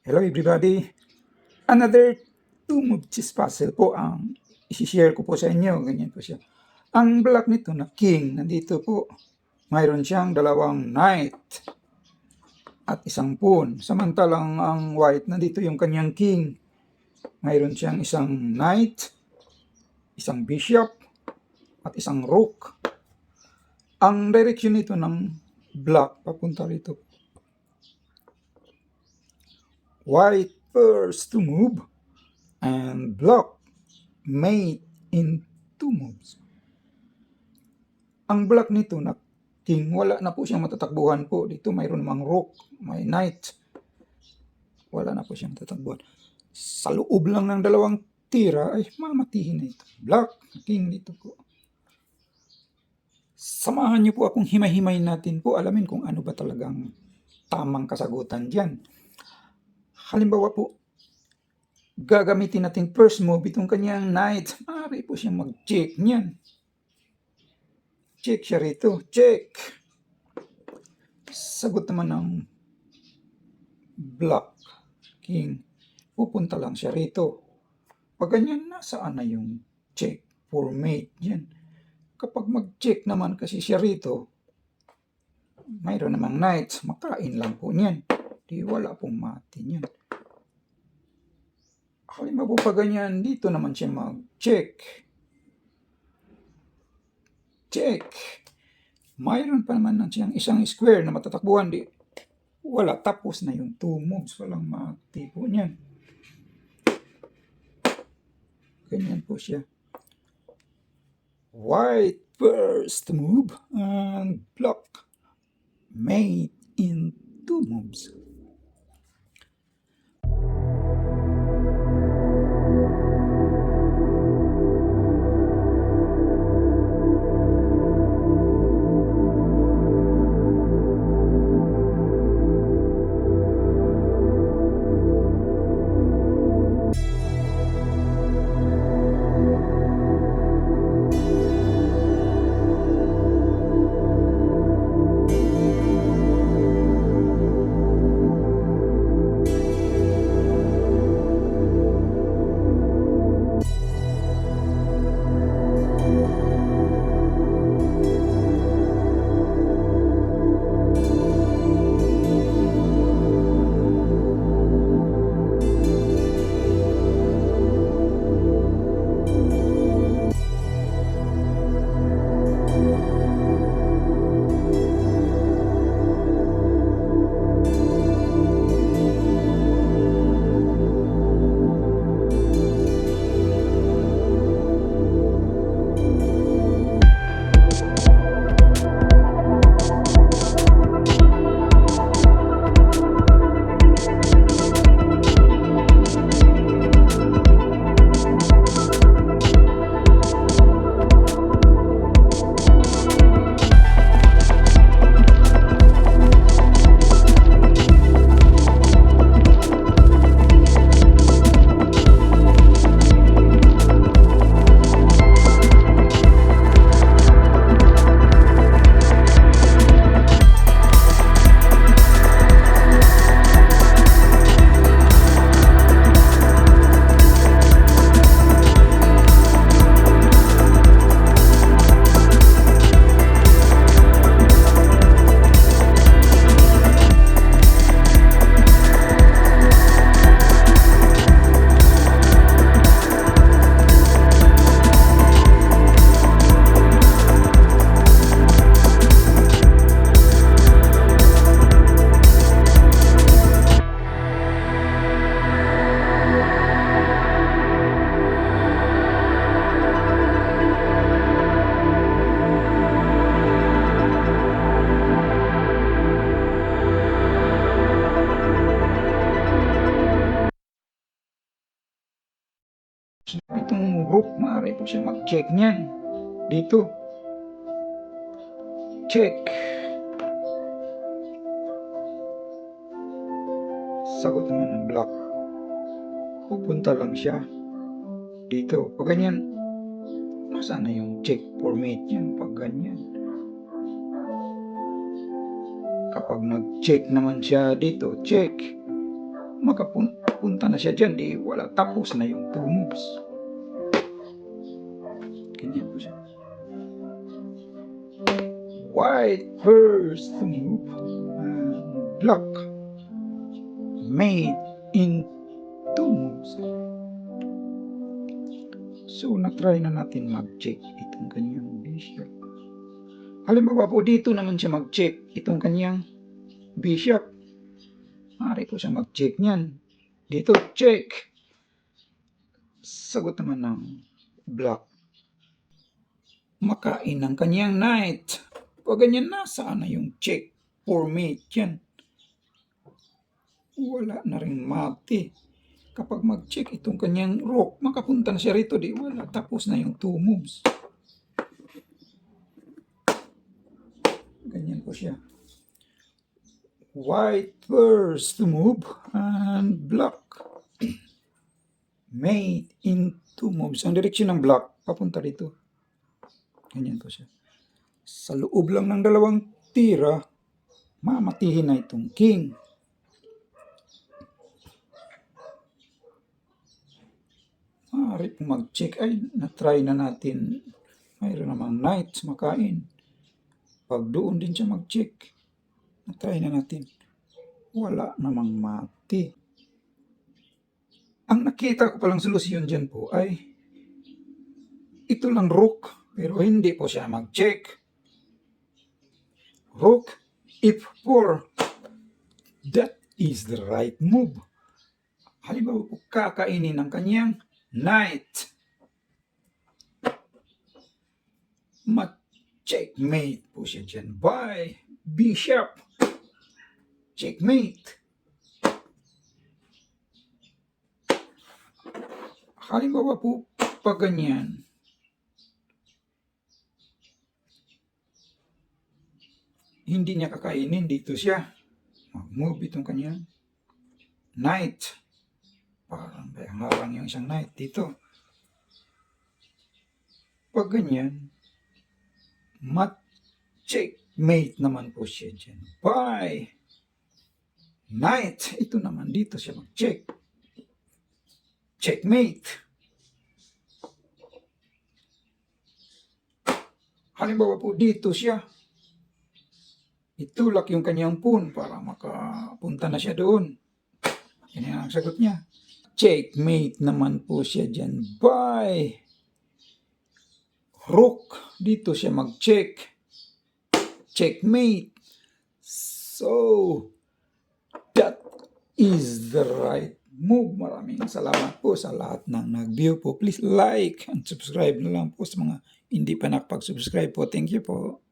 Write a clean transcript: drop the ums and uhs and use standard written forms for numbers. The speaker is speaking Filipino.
Hello everybody! Another two-move chess puzzle po ang isi-share ko po sa inyo. Ganyan po siya. Ang block nito na king, nandito po, mayroon siyang dalawang knight at isang pawn. Samantalang ang white, nandito yung kanyang king. Mayroon siyang isang knight, isang bishop, at isang rook. Ang direction nito ng block papunta rito. White first to move and block made in 2 moves. Ang block nito na king, wala na po siyang matatakbuhan po. Dito mayroon namang rook, may knight. Wala na po siyang matatakbuhan. Sa loob lang ng dalawang tira ay mamatihin na ito. Block, king dito po. Samahan niyo po akong himay-himay natin po. Alamin kung ano ba talagang tamang kasagutan dyan. Halimbawa po, gagamitin natin first move itong kanyang knight. Maaari po siyang mag-check niyan. Check siya rito. Check. Sagot naman ng block king. Pupunta lang siya rito. Pag ganyan, nasaan na yung check for mate yan? Kapag mag-check naman kasi siya rito, mayroon namang knight. Makain lang po niyan. Di wala pong mati niyan. Halimbawa po pag ganyan, dito naman siya mag-check. Check. Mayroon pa naman siyang isang square na matatakbuhan. Di wala, tapos na yung 2 moves. Walang mati po niyan. Ganyan po siya. White first move and block made in 2 moves. Itong rook, maaari po siya mag-check niyan. Dito. Check. Sagot naman ng block. Pupunta lang siya dito. Pag ganyan, nasaan na yung check for mate yan? Pag ganyan. Kapag nag-check naman siya dito, check. makapunta na siya dyan, di wala, tapos na yung 2 moves. Ganyan po siya. White first move, black made in 2 moves. So, na-try na natin mag-check itong kanyang bishop. Halimbawa po, dito naman siya mag-check itong kanyang bishop. Maaari po siya mag-check niyan. Dito, check. Sagot naman ng black. Makain ng kanyang knight. Pag ganyan, nasaan na yung check for mate yan? Wala na rin mate. Kapag mag-check itong kanyang rook, makapunta na siya rito, di wala. Tapos na yung 2 moves. Ganyan po siya. White first move and black made in 2 moves. Ang direksyon ng black, papunta rito. Ganyan po siya. Sa loob lang ng 2 tira, mamatihin na itong king. Maaari pong mag-check. Ay, na-try na natin. Mayroon namang knight, makain. Pag doon din siya mag-check, na-try na natin. Wala namang mati. Ang nakita ko palang solusyon dyan po ay ito lang rook, pero hindi po siya mag-check. Rook F4. That is the right move. Halimbawa po, kakainin ng kanyang knight. Checkmate po siya dyan by bishop. Checkmate. Halimbawa po, pag ganyan, hindi niya kakainin, dito siya mag-move itong kanyang knight. Parang harang yung isang knight dito. Pag ganyan, checkmate naman po siya dyan by knight. Ito naman dito siya mag-check. Checkmate. Halimbawa po dito siya, itulak yung kanyang pawn para makapunta na siya doon. Yan ang sagot niya. Checkmate naman po siya dyan by rook. Dito siya mag-check. Checkmate. So, that is the right move. Maraming salamat po sa lahat ng nag-view po. Please like and subscribe na lang po sa mga hindi pa nakapag-subscribe po. Thank you po.